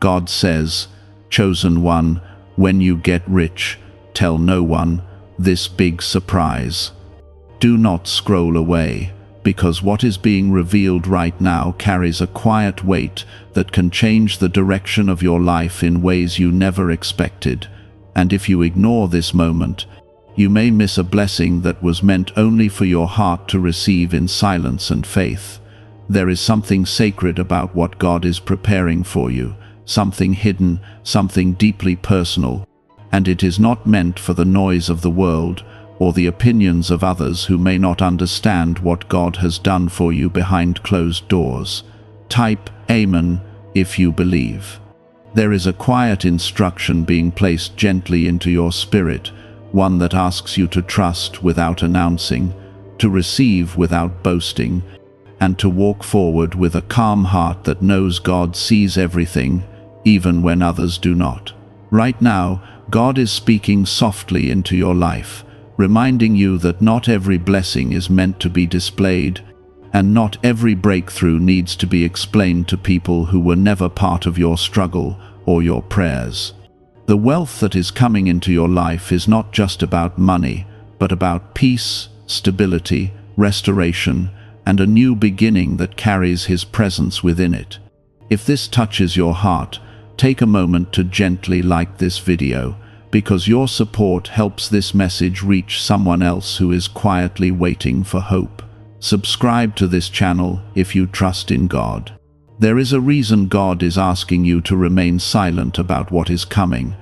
God says, "Chosen one, when you get rich, tell no one this big surprise." Do not scroll away, because what is being revealed right now carries a quiet weight that can change the direction of your life in ways you never expected. And if you ignore this moment, you may miss a blessing that was meant only for your heart to receive in silence and faith. There is something sacred about what God is preparing for you, something hidden, something deeply personal, and it is not meant for the noise of the world or the opinions of others who may not understand what God has done for you behind closed doors. Type Amen if you believe. There is a quiet instruction being placed gently into your spirit, one that asks you to trust without announcing, to receive without boasting, and to walk forward with a calm heart that knows God sees everything, even when others do not. Right now, God is speaking softly into your life, reminding you that not every blessing is meant to be displayed, and not every breakthrough needs to be explained to people who were never part of your struggle or your prayers. The wealth that is coming into your life is not just about money, but about peace, stability, restoration, and a new beginning that carries His presence within it. If this touches your heart, take a moment to gently like this video, because your support helps this message reach someone else who is quietly waiting for hope. Subscribe to this channel if you trust in God. There is a reason God is asking you to remain silent about what is coming,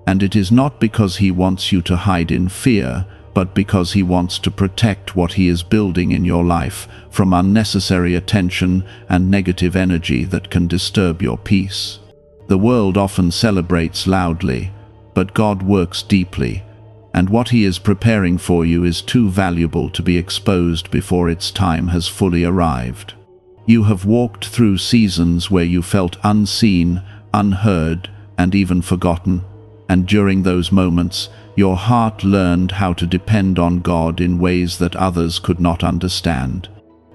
and it is not because He wants you to hide in fear, but because He wants to protect what He is building in your life from unnecessary attention and negative energy that can disturb your peace. The world often celebrates loudly, but God works deeply, and what He is preparing for you is too valuable to be exposed before its time has fully arrived. You have walked through seasons where you felt unseen, unheard, and even forgotten, and during those moments, your heart learned how to depend on God in ways that others could not understand.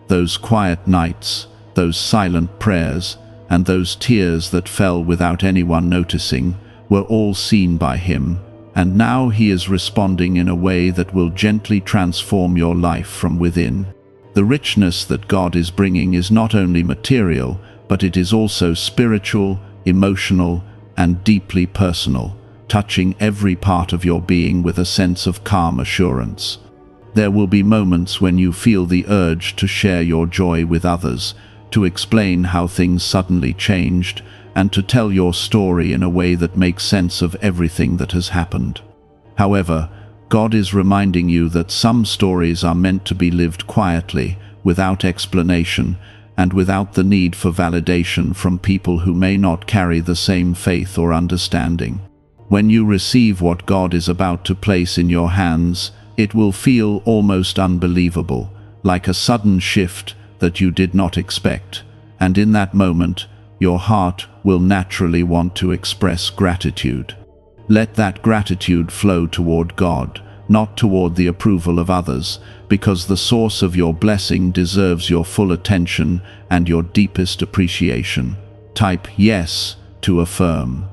Those quiet nights, those silent prayers, and those tears that fell without anyone noticing were all seen by Him, and now He is responding in a way that will gently transform your life from within. The richness that God is bringing is not only material, but it is also spiritual, emotional, and deeply personal, touching every part of your being with a sense of calm assurance. There will be moments when you feel the urge to share your joy with others, to explain how things suddenly changed, and to tell your story in a way that makes sense of everything that has happened. However, God is reminding you that some stories are meant to be lived quietly, without explanation, and without the need for validation from people who may not carry the same faith or understanding. When you receive what God is about to place in your hands, it will feel almost unbelievable, like a sudden shift that you did not expect, and in that moment, your heart will naturally want to express gratitude. Let that gratitude flow toward God, not toward the approval of others, because the source of your blessing deserves your full attention and your deepest appreciation. Type yes to affirm.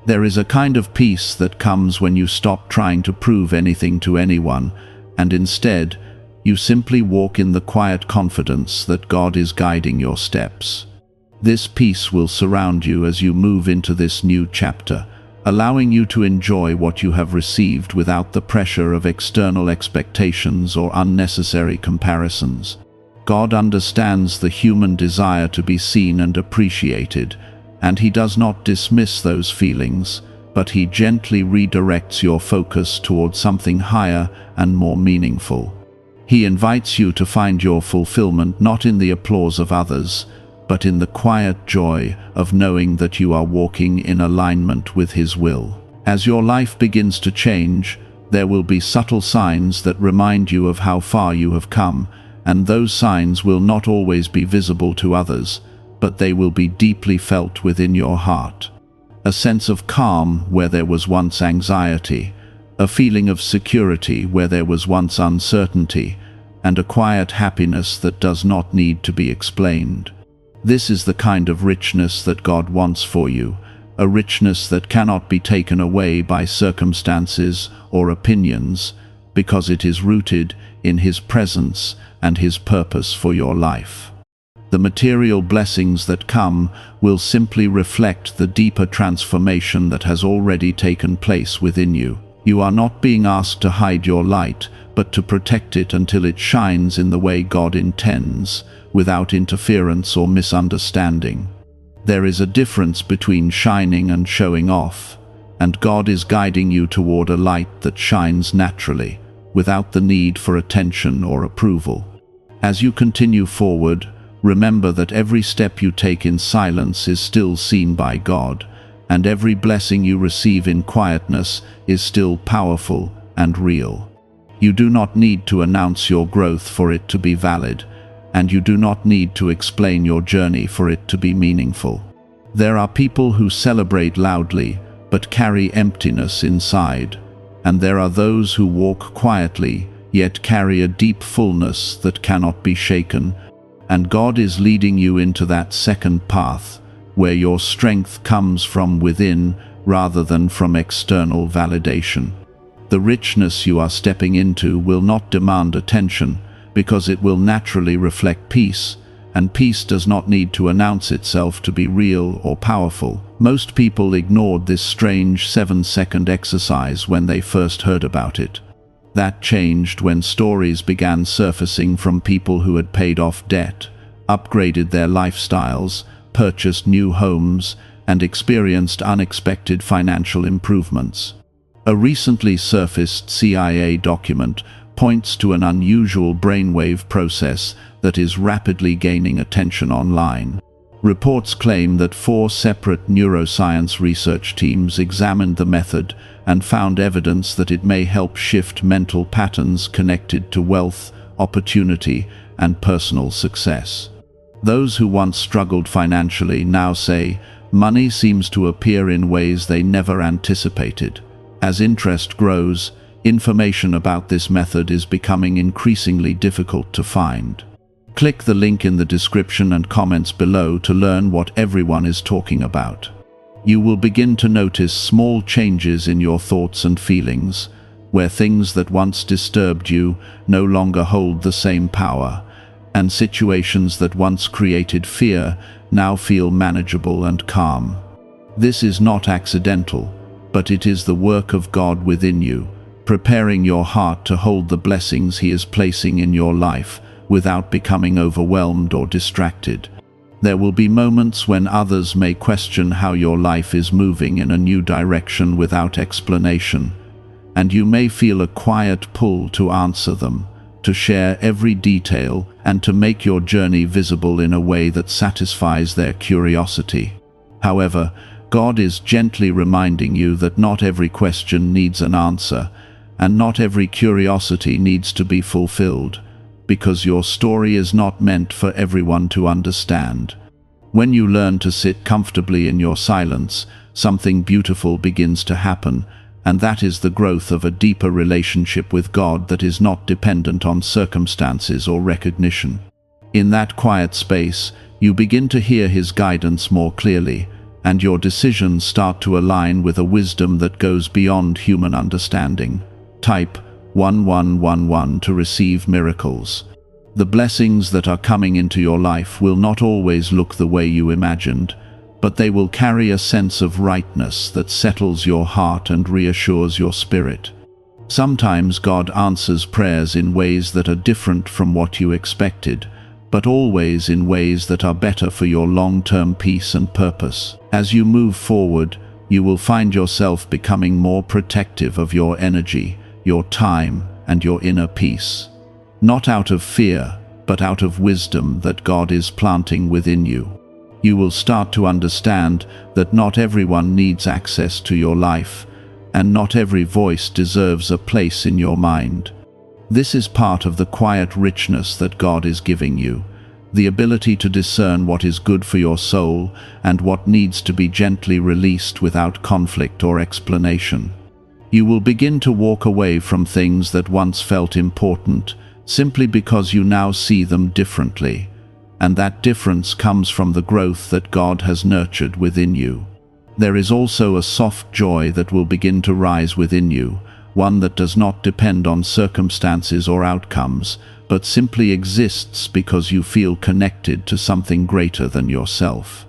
There is a kind of peace that comes when you stop trying to prove anything to anyone, and instead, you simply walk in the quiet confidence that God is guiding your steps. This peace will surround you as you move into this new chapter, allowing you to enjoy what you have received without the pressure of external expectations or unnecessary comparisons. God understands the human desire to be seen and appreciated, and He does not dismiss those feelings, but He gently redirects your focus towards something higher and more meaningful. He invites you to find your fulfillment not in the applause of others, but in the quiet joy of knowing that you are walking in alignment with His will. As your life begins to change, there will be subtle signs that remind you of how far you have come, and those signs will not always be visible to others, but they will be deeply felt within your heart. A sense of calm where there was once anxiety, a feeling of security where there was once uncertainty, and a quiet happiness that does not need to be explained. This is the kind of richness that God wants for you, a richness that cannot be taken away by circumstances or opinions, because it is rooted in His presence and His purpose for your life. The material blessings that come will simply reflect the deeper transformation that has already taken place within you. You are not being asked to hide your light, but to protect it until it shines in the way God intends, without interference or misunderstanding. There is a difference between shining and showing off, and God is guiding you toward a light that shines naturally, without the need for attention or approval. As you continue forward, remember that every step you take in silence is still seen by God, and every blessing you receive in quietness is still powerful and real. You do not need to announce your growth for it to be valid, and you do not need to explain your journey for it to be meaningful. There are people who celebrate loudly, but carry emptiness inside, and there are those who walk quietly, yet carry a deep fullness that cannot be shaken. And God is leading you into that second path, where your strength comes from within rather than from external validation. The richness you are stepping into will not demand attention, because it will naturally reflect peace, and peace does not need to announce itself to be real or powerful. Most people ignored this strange 7-second exercise when they first heard about it. That changed when stories began surfacing from people who had paid off debt, upgraded their lifestyles, purchased new homes, and experienced unexpected financial improvements. A recently surfaced CIA document points to an unusual brainwave process that is rapidly gaining attention online. Reports claim that 4 separate neuroscience research teams examined the method and found evidence that it may help shift mental patterns connected to wealth, opportunity, and personal success. Those who once struggled financially now say, money seems to appear in ways they never anticipated. As interest grows, information about this method is becoming increasingly difficult to find. Click the link in the description and comments below to learn what everyone is talking about. You will begin to notice small changes in your thoughts and feelings, where things that once disturbed you no longer hold the same power, and situations that once created fear now feel manageable and calm. This is not accidental, but it is the work of God within you, preparing your heart to hold the blessings He is placing in your life without becoming overwhelmed or distracted. There will be moments when others may question how your life is moving in a new direction without explanation, and you may feel a quiet pull to answer them, to share every detail, and to make your journey visible in a way that satisfies their curiosity. However, God is gently reminding you that not every question needs an answer, and not every curiosity needs to be fulfilled, because your story is not meant for everyone to understand. When you learn to sit comfortably in your silence, something beautiful begins to happen, and that is the growth of a deeper relationship with God that is not dependent on circumstances or recognition. In that quiet space, you begin to hear His guidance more clearly, and your decisions start to align with a wisdom that goes beyond human understanding. Type 1111 to receive miracles. The blessings that are coming into your life will not always look the way you imagined, but they will carry a sense of rightness that settles your heart and reassures your spirit. Sometimes God answers prayers in ways that are different from what you expected, but always in ways that are better for your long-term peace and purpose. As you move forward, you will find yourself becoming more protective of your energy, your time, and your inner peace. Not out of fear, but out of wisdom that God is planting within you. You will start to understand that not everyone needs access to your life, and not every voice deserves a place in your mind. This is part of the quiet richness that God is giving you, the ability to discern what is good for your soul and what needs to be gently released without conflict or explanation. You will begin to walk away from things that once felt important, simply because you now see them differently, and that difference comes from the growth that God has nurtured within you. There is also a soft joy that will begin to rise within you, one that does not depend on circumstances or outcomes, but simply exists because you feel connected to something greater than yourself.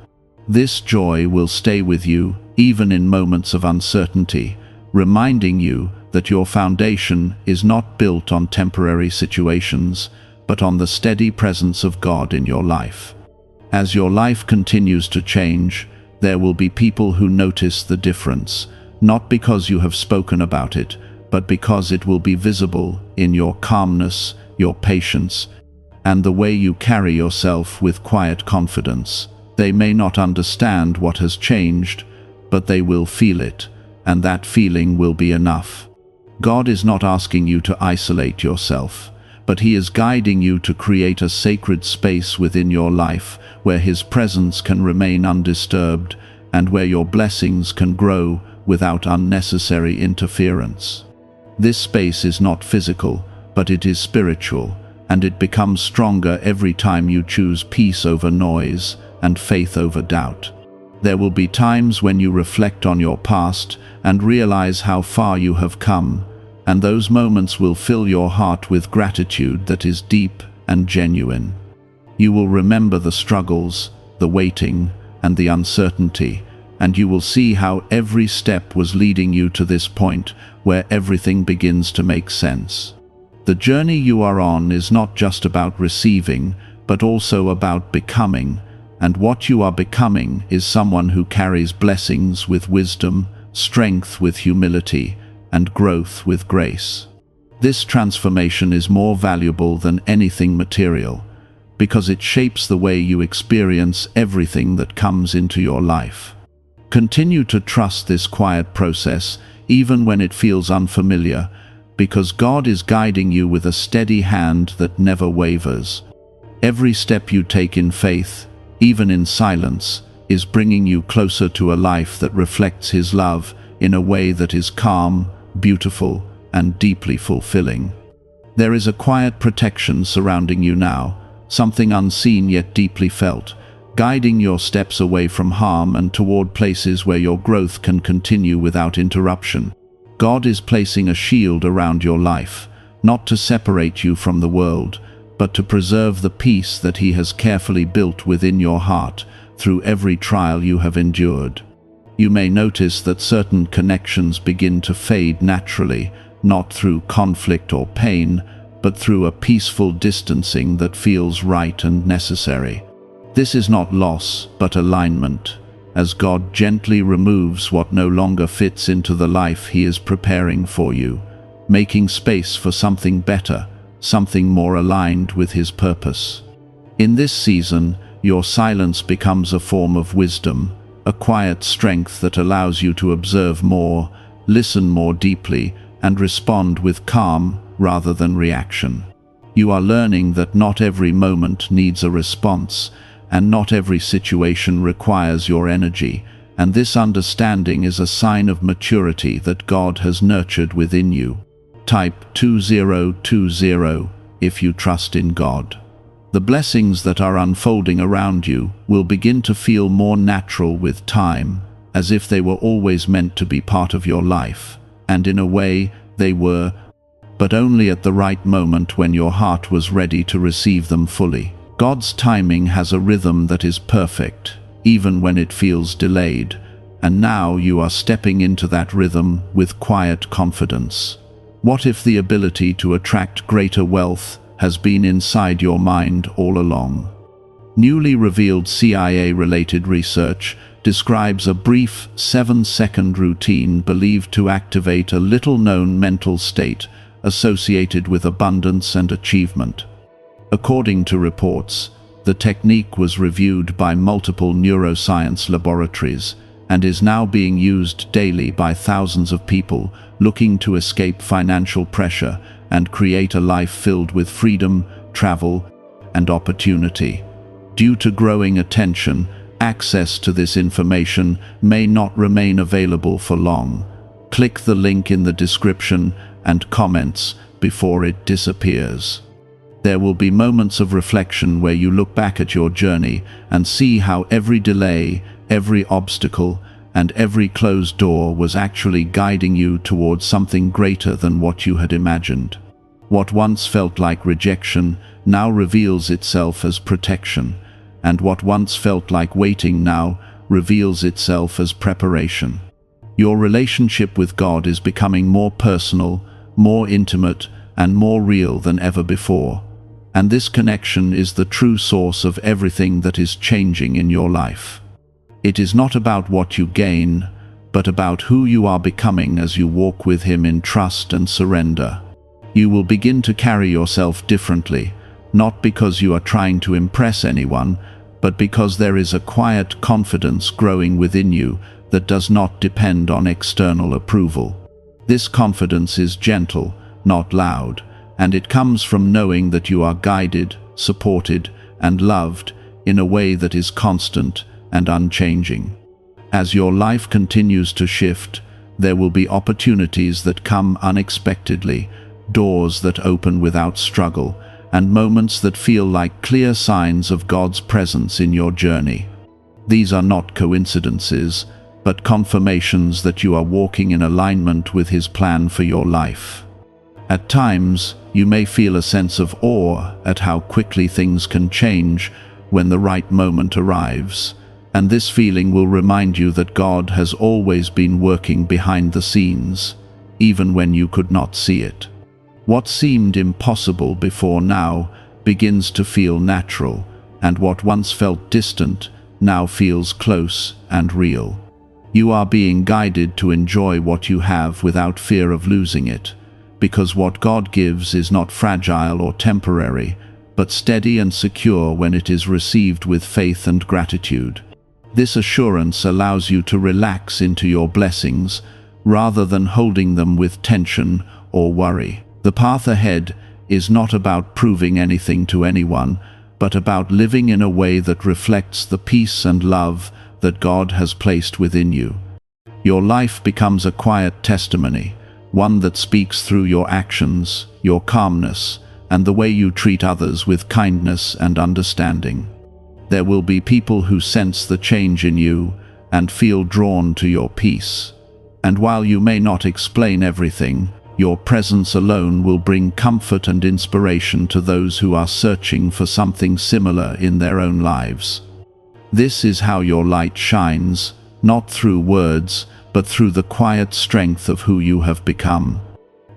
This joy will stay with you, even in moments of uncertainty, reminding you that your foundation is not built on temporary situations, but on the steady presence of God in your life. As your life continues to change, there will be people who notice the difference, not because you have spoken about it, but because it will be visible in your calmness, your patience, and the way you carry yourself with quiet confidence. They may not understand what has changed, but they will feel it, and that feeling will be enough. God is not asking you to isolate yourself, but He is guiding you to create a sacred space within your life where His presence can remain undisturbed and where your blessings can grow without unnecessary interference. This space is not physical, but it is spiritual, and it becomes stronger every time you choose peace over noise and faith over doubt. There will be times when you reflect on your past and realize how far you have come, and those moments will fill your heart with gratitude that is deep and genuine. You will remember the struggles, the waiting, and the uncertainty, and you will see how every step was leading you to this point where everything begins to make sense. The journey you are on is not just about receiving, but also about becoming, and what you are becoming is someone who carries blessings with wisdom, strength with humility, and growth with grace. This transformation is more valuable than anything material, because it shapes the way you experience everything that comes into your life. Continue to trust this quiet process, even when it feels unfamiliar, because God is guiding you with a steady hand that never wavers. Every step you take in faith, even in silence, is bringing you closer to a life that reflects His love in a way that is calm, beautiful, and deeply fulfilling. There is a quiet protection surrounding you now, something unseen yet deeply felt, guiding your steps away from harm and toward places where your growth can continue without interruption. God is placing a shield around your life, not to separate you from the world, but to preserve the peace that He has carefully built within your heart through every trial you have endured. You may notice that certain connections begin to fade naturally, not through conflict or pain, but through a peaceful distancing that feels right and necessary. This is not loss, but alignment, as God gently removes what no longer fits into the life He is preparing for you, making space for something better, something more aligned with His purpose. In this season, your silence becomes a form of wisdom, a quiet strength that allows you to observe more, listen more deeply, and respond with calm rather than reaction. You are learning that not every moment needs a response, and not every situation requires your energy, and this understanding is a sign of maturity that God has nurtured within you. Type 2020 if you trust in God. The blessings that are unfolding around you will begin to feel more natural with time, as if they were always meant to be part of your life, and in a way they were, but only at the right moment when your heart was ready to receive them fully. God's timing has a rhythm that is perfect, even when it feels delayed, and now you are stepping into that rhythm with quiet confidence. What if the ability to attract greater wealth has been inside your mind all along? Newly revealed CIA-related research describes a brief 7-second routine believed to activate a little-known mental state associated with abundance and achievement. According to reports, the technique was reviewed by multiple neuroscience laboratories and is now being used daily by thousands of people looking to escape financial pressure and create a life filled with freedom, travel, and opportunity. Due to growing attention, access to this information may not remain available for long. Click the link in the description and comments before it disappears. There will be moments of reflection where you look back at your journey and see how every delay, every obstacle, and every closed door was actually guiding you towards something greater than what you had imagined. What once felt like rejection now reveals itself as protection, and what once felt like waiting now reveals itself as preparation. Your relationship with God is becoming more personal, more intimate, and more real than ever before. And this connection is the true source of everything that is changing in your life. It is not about what you gain, but about who you are becoming as you walk with Him in trust and surrender. You will begin to carry yourself differently, not because you are trying to impress anyone, but because there is a quiet confidence growing within you that does not depend on external approval. This confidence is gentle, not loud, and it comes from knowing that you are guided, supported, and loved in a way that is constant and unchanging. As your life continues to shift, there will be opportunities that come unexpectedly, doors that open without struggle, and moments that feel like clear signs of God's presence in your journey. These are not coincidences, but confirmations that you are walking in alignment with His plan for your life. At times, you may feel a sense of awe at how quickly things can change when the right moment arrives, and this feeling will remind you that God has always been working behind the scenes, even when you could not see it. What seemed impossible before now begins to feel natural, and what once felt distant now feels close and real. You are being guided to enjoy what you have without fear of losing it, because what God gives is not fragile or temporary, but steady and secure when it is received with faith and gratitude. This assurance allows you to relax into your blessings rather than holding them with tension or worry. The path ahead is not about proving anything to anyone, but about living in a way that reflects the peace and love that God has placed within you. Your life becomes a quiet testimony, one that speaks through your actions, your calmness, and the way you treat others with kindness and understanding. There will be people who sense the change in you and feel drawn to your peace. And while you may not explain everything, your presence alone will bring comfort and inspiration to those who are searching for something similar in their own lives. This is how your light shines, not through words, but through the quiet strength of who you have become.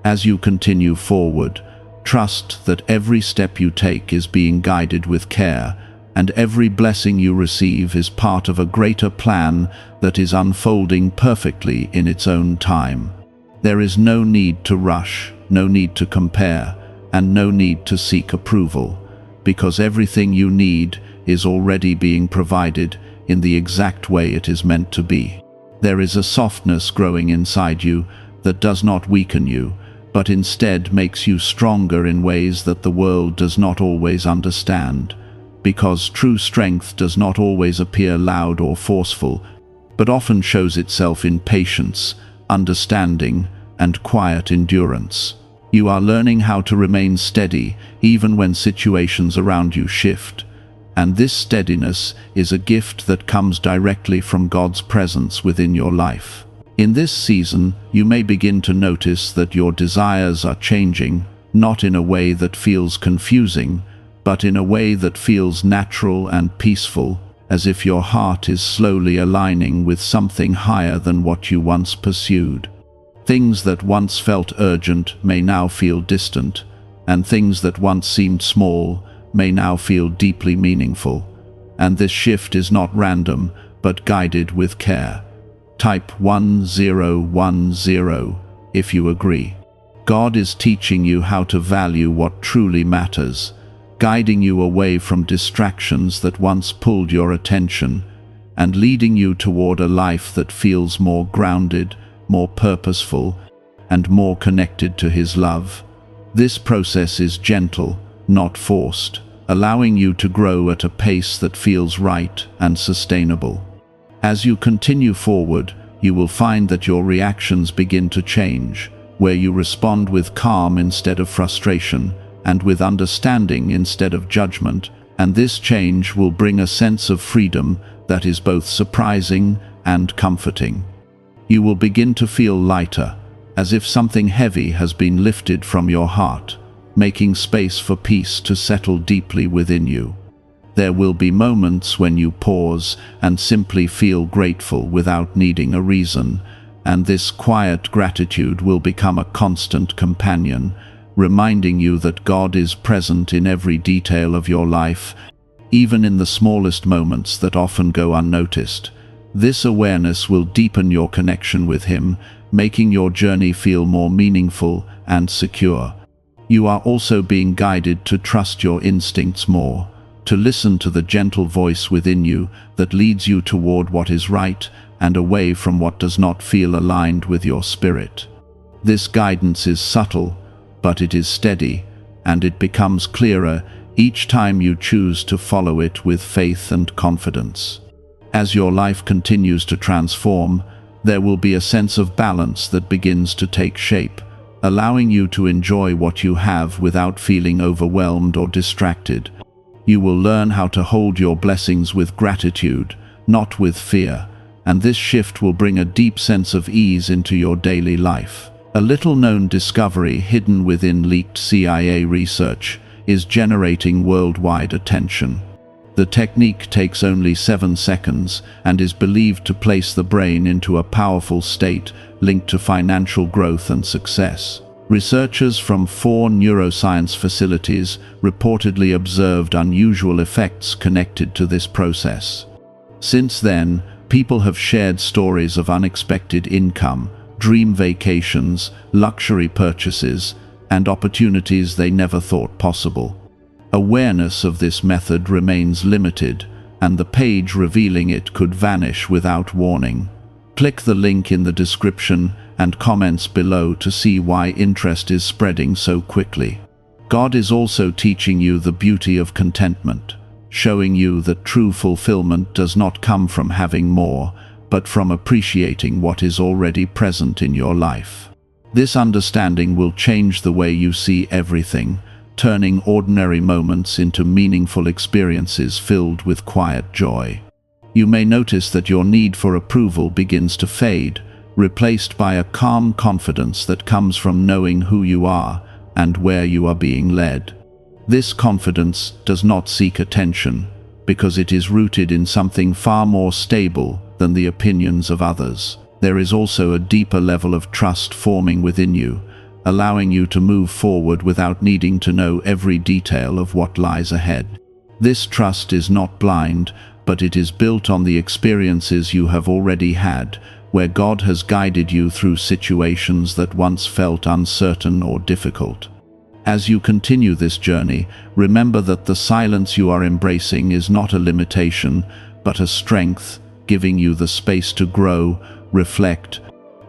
As you continue forward, trust that every step you take is being guided with care, and every blessing you receive is part of a greater plan that is unfolding perfectly in its own time. There is no need to rush, no need to compare, and no need to seek approval, because everything you need is already being provided in the exact way it is meant to be. There is a softness growing inside you that does not weaken you, but instead makes you stronger in ways that the world does not always understand, because true strength does not always appear loud or forceful, but often shows itself in patience, understanding, and quiet endurance. You are learning how to remain steady even when situations around you shift, and this steadiness is a gift that comes directly from God's presence within your life. In this season, you may begin to notice that your desires are changing, not in a way that feels confusing, but in a way that feels natural and peaceful, as if your heart is slowly aligning with something higher than what you once pursued. Things that once felt urgent may now feel distant, and things that once seemed small may now feel deeply meaningful. And this shift is not random, but guided with care. Type 1010 if you agree. God is teaching you how to value what truly matters, guiding you away from distractions that once pulled your attention, and leading you toward a life that feels more grounded, more purposeful, and more connected to His love. This process is gentle, not forced, allowing you to grow at a pace that feels right and sustainable. As you continue forward, you will find that your reactions begin to change, where you respond with calm instead of frustration, and with understanding instead of judgment, and this change will bring a sense of freedom that is both surprising and comforting. You will begin to feel lighter, as if something heavy has been lifted from your heart, making space for peace to settle deeply within you. There will be moments when you pause and simply feel grateful without needing a reason, and this quiet gratitude will become a constant companion, reminding you that God is present in every detail of your life, even in the smallest moments that often go unnoticed. This awareness will deepen your connection with Him, making your journey feel more meaningful and secure. You are also being guided to trust your instincts more, to listen to the gentle voice within you that leads you toward what is right and away from what does not feel aligned with your spirit. This guidance is subtle, but it is steady, and it becomes clearer each time you choose to follow it with faith and confidence. As your life continues to transform, there will be a sense of balance that begins to take shape, allowing you to enjoy what you have without feeling overwhelmed or distracted. You will learn how to hold your blessings with gratitude, not with fear, and this shift will bring a deep sense of ease into your daily life. A little-known discovery hidden within leaked CIA research is generating worldwide attention. The technique takes only 7 seconds and is believed to place the brain into a powerful state linked to financial growth and success. Researchers from 4 neuroscience facilities reportedly observed unusual effects connected to this process. Since then, people have shared stories of unexpected income, dream vacations, luxury purchases, and opportunities they never thought possible. Awareness of this method remains limited, and the page revealing it could vanish without warning. Click the link in the description and comments below to see why interest is spreading so quickly. God is also teaching you the beauty of contentment, showing you that true fulfillment does not come from having more, but from appreciating what is already present in your life. This understanding will change the way you see everything, turning ordinary moments into meaningful experiences filled with quiet joy. You may notice that your need for approval begins to fade, replaced by a calm confidence that comes from knowing who you are and where you are being led. This confidence does not seek attention, because it is rooted in something far more stable than the opinions of others. There is also a deeper level of trust forming within you, allowing you to move forward without needing to know every detail of what lies ahead. This trust is not blind, but it is built on the experiences you have already had, where God has guided you through situations that once felt uncertain or difficult. As you continue this journey, remember that the silence you are embracing is not a limitation, but a strength, giving you the space to grow, reflect,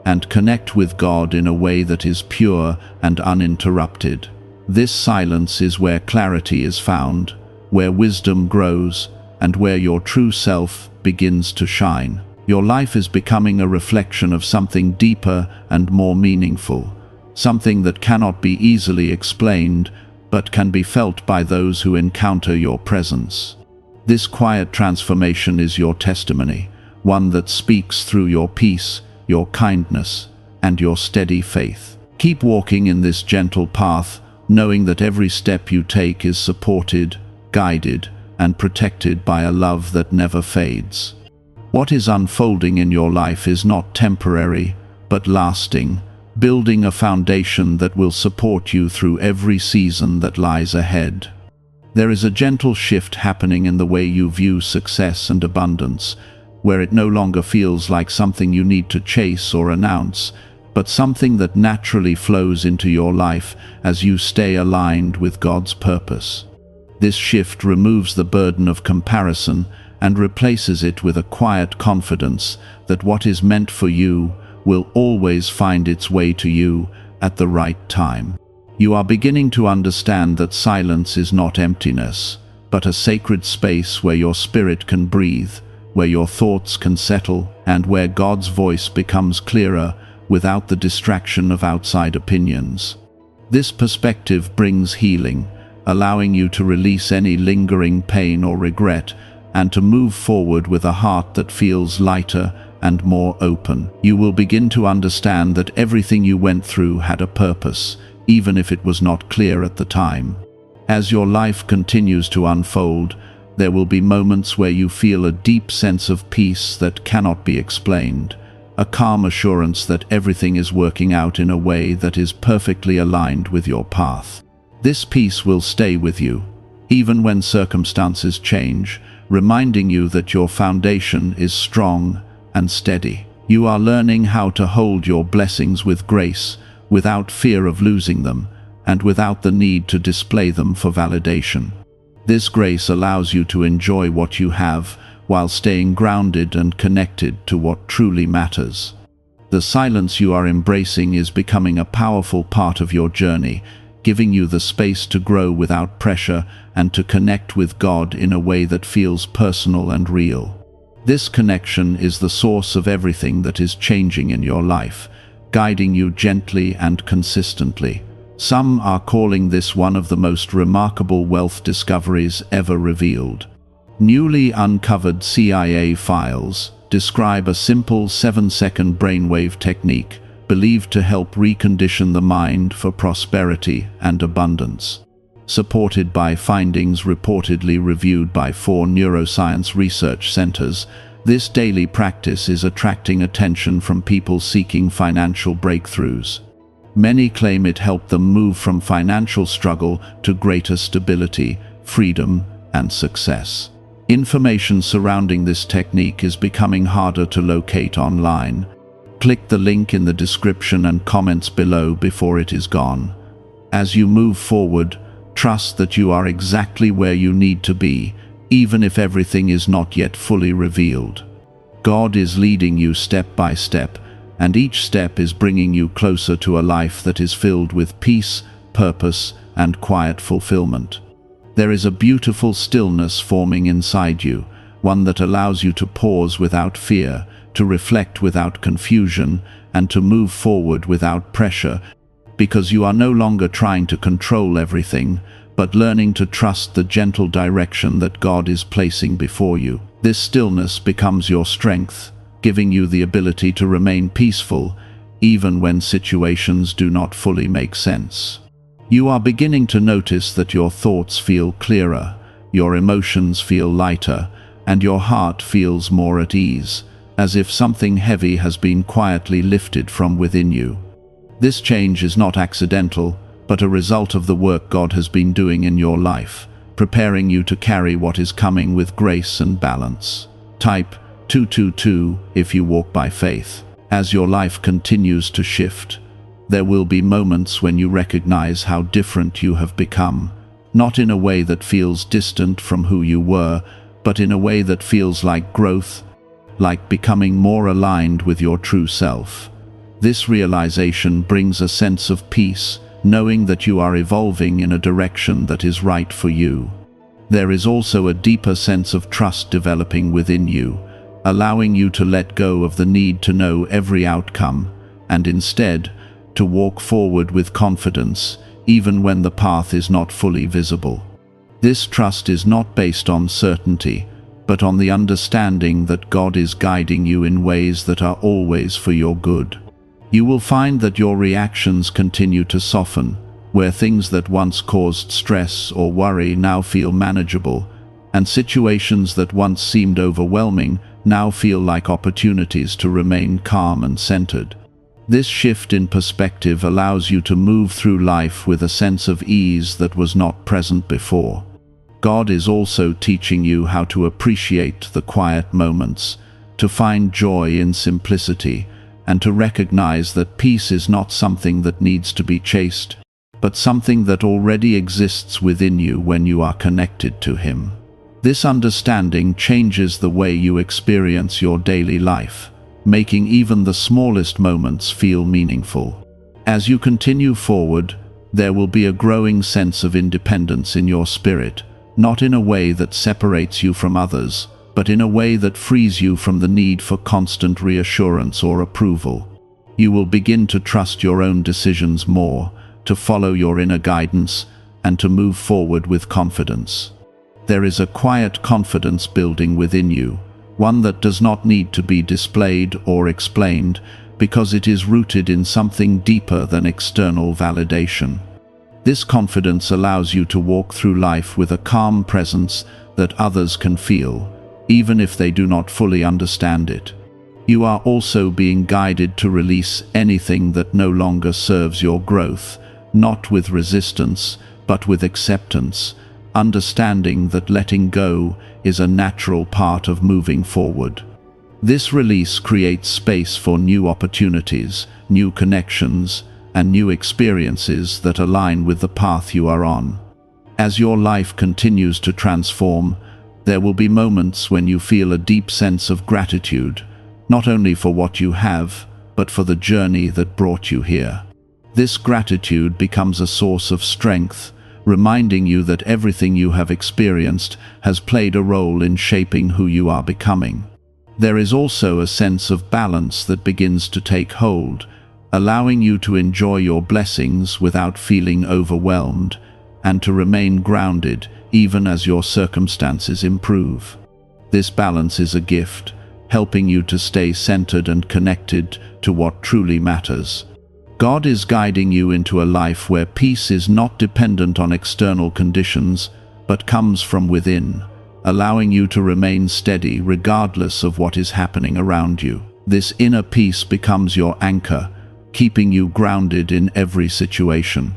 and connect with God in a way that is pure and uninterrupted. This silence is where clarity is found, where wisdom grows, and where your true self begins to shine. Your life is becoming a reflection of something deeper and more meaningful, something that cannot be easily explained, but can be felt by those who encounter your presence. This quiet transformation is your testimony, one that speaks through your peace, your kindness, and your steady faith. Keep walking in this gentle path, knowing that every step you take is supported, guided, and protected by a love that never fades. What is unfolding in your life is not temporary, but lasting, building a foundation that will support you through every season that lies ahead. There is a gentle shift happening in the way you view success and abundance, where it no longer feels like something you need to chase or announce, but something that naturally flows into your life as you stay aligned with God's purpose. This shift removes the burden of comparison and replaces it with a quiet confidence that what is meant for you will always find its way to you at the right time. You are beginning to understand that silence is not emptiness, but a sacred space where your spirit can breathe, where your thoughts can settle, and where God's voice becomes clearer without the distraction of outside opinions. This perspective brings healing, allowing you to release any lingering pain or regret and to move forward with a heart that feels lighter and more open. You will begin to understand that everything you went through had a purpose, even if it was not clear at the time. As your life continues to unfold, there will be moments where you feel a deep sense of peace that cannot be explained, a calm assurance that everything is working out in a way that is perfectly aligned with your path. This peace will stay with you, even when circumstances change, reminding you that your foundation is strong and steady. You are learning how to hold your blessings with grace, without fear of losing them, and without the need to display them for validation. This grace allows you to enjoy what you have, while staying grounded and connected to what truly matters. The silence you are embracing is becoming a powerful part of your journey, giving you the space to grow without pressure and to connect with God in a way that feels personal and real. This connection is the source of everything that is changing in your life, guiding you gently and consistently. Some are calling this one of the most remarkable wealth discoveries ever revealed. Newly uncovered CIA files describe a simple 7-second brainwave technique believed to help recondition the mind for prosperity and abundance. Supported by findings reportedly reviewed by 4 neuroscience research centers, this daily practice is attracting attention from people seeking financial breakthroughs. Many claim it helped them move from financial struggle to greater stability, freedom, and success. Information surrounding this technique is becoming harder to locate online. Click the link in the description and comments below before it is gone. As you move forward, trust that you are exactly where you need to be, even if everything is not yet fully revealed. God is leading you step by step, and each step is bringing you closer to a life that is filled with peace, purpose, and quiet fulfillment. There is a beautiful stillness forming inside you, one that allows you to pause without fear, to reflect without confusion, and to move forward without pressure, because you are no longer trying to control everything, but learning to trust the gentle direction that God is placing before you. This stillness becomes your strength, giving you the ability to remain peaceful, even when situations do not fully make sense. You are beginning to notice that your thoughts feel clearer, your emotions feel lighter, and your heart feels more at ease, as if something heavy has been quietly lifted from within you. This change is not accidental, but a result of the work God has been doing in your life, preparing you to carry what is coming with grace and balance. Type 222 if you walk by faith. As your life continues to shift, there will be moments when you recognize how different you have become, not in a way that feels distant from who you were, but in a way that feels like growth, like becoming more aligned with your true self. This realization brings a sense of peace, knowing that you are evolving in a direction that is right for you. There is also a deeper sense of trust developing within you, allowing you to let go of the need to know every outcome, and instead, to walk forward with confidence, even when the path is not fully visible. This trust is not based on certainty, but on the understanding that God is guiding you in ways that are always for your good. You will find that your reactions continue to soften, where things that once caused stress or worry now feel manageable, and situations that once seemed overwhelming now feel like opportunities to remain calm and centered. This shift in perspective allows you to move through life with a sense of ease that was not present before. God is also teaching you how to appreciate the quiet moments, to find joy in simplicity, and to recognize that peace is not something that needs to be chased, but something that already exists within you when you are connected to Him. This understanding changes the way you experience your daily life, making even the smallest moments feel meaningful. As you continue forward, there will be a growing sense of independence in your spirit, not in a way that separates you from others, but in a way that frees you from the need for constant reassurance or approval. You will begin to trust your own decisions more, to follow your inner guidance, and to move forward with confidence. There is a quiet confidence building within you, one that does not need to be displayed or explained, because it is rooted in something deeper than external validation. This confidence allows you to walk through life with a calm presence that others can feel, even if they do not fully understand it. You are also being guided to release anything that no longer serves your growth, not with resistance, but with acceptance, understanding that letting go is a natural part of moving forward. This release creates space for new opportunities, new connections, and new experiences that align with the path you are on. As your life continues to transform, there will be moments when you feel a deep sense of gratitude, not only for what you have, but for the journey that brought you here. This gratitude becomes a source of strength, reminding you that everything you have experienced has played a role in shaping who you are becoming. There is also a sense of balance that begins to take hold, allowing you to enjoy your blessings without feeling overwhelmed, and to remain grounded even as your circumstances improve. This balance is a gift, helping you to stay centered and connected to what truly matters. God is guiding you into a life where peace is not dependent on external conditions, but comes from within, allowing you to remain steady regardless of what is happening around you. This inner peace becomes your anchor, keeping you grounded in every situation.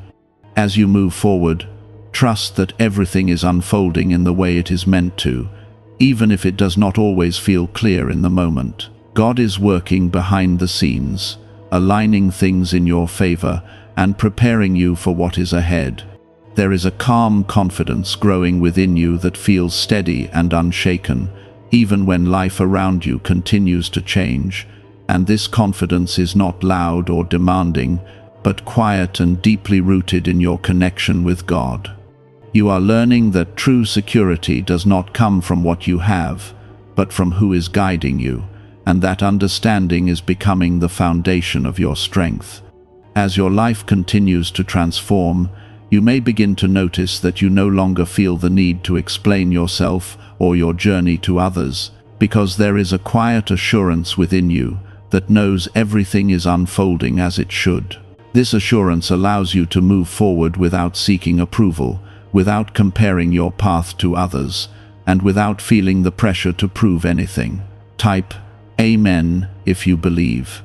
As you move forward, trust that everything is unfolding in the way it is meant to, even if it does not always feel clear in the moment. God is working behind the scenes, aligning things in your favor and preparing you for what is ahead. There is a calm confidence growing within you that feels steady and unshaken, even when life around you continues to change. And this confidence is not loud or demanding, but quiet and deeply rooted in your connection with God. You are learning that true security does not come from what you have, but from who is guiding you, and that understanding is becoming the foundation of your strength. As your life continues to transform, you may begin to notice that you no longer feel the need to explain yourself or your journey to others, because there is a quiet assurance within you that knows everything is unfolding as it should. This assurance allows you to move forward without seeking approval, without comparing your path to others, and without feeling the pressure to prove anything. Type Amen if you believe.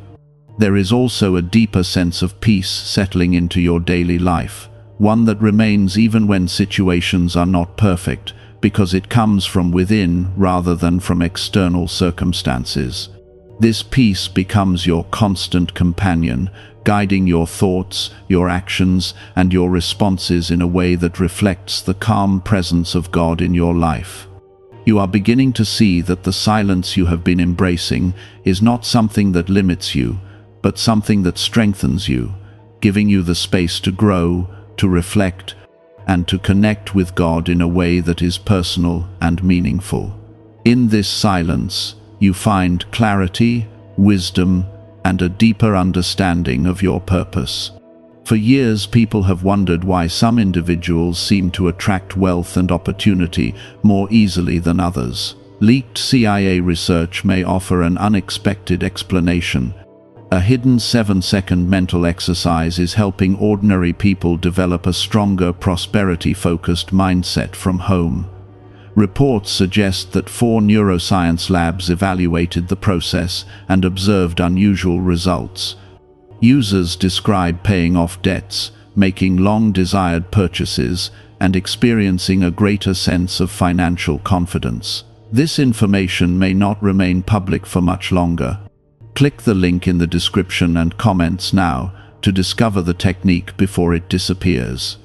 There is also a deeper sense of peace settling into your daily life, one that remains even when situations are not perfect, because it comes from within rather than from external circumstances. This peace becomes your constant companion, guiding your thoughts, your actions, and your responses in a way that reflects the calm presence of God in your life. You are beginning to see that the silence you have been embracing is not something that limits you, but something that strengthens you, giving you the space to grow, to reflect, and to connect with God in a way that is personal and meaningful. In this silence, you find clarity, wisdom, and a deeper understanding of your purpose. For years, people have wondered why some individuals seem to attract wealth and opportunity more easily than others. Leaked CIA research may offer an unexpected explanation. A hidden 7-second mental exercise is helping ordinary people develop a stronger, prosperity-focused mindset from home. Reports suggest that 4 neuroscience labs evaluated the process and observed unusual results. Users describe paying off debts, making long-desired purchases, and experiencing a greater sense of financial confidence. This information may not remain public for much longer. Click the link in the description and comments now to discover the technique before it disappears.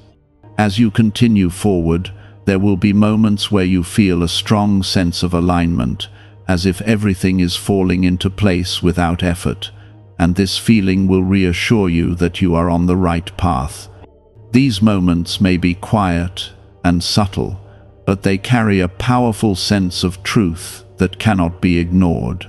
As you continue forward, there will be moments where you feel a strong sense of alignment, as if everything is falling into place without effort, and this feeling will reassure you that you are on the right path. These moments may be quiet and subtle, but they carry a powerful sense of truth that cannot be ignored.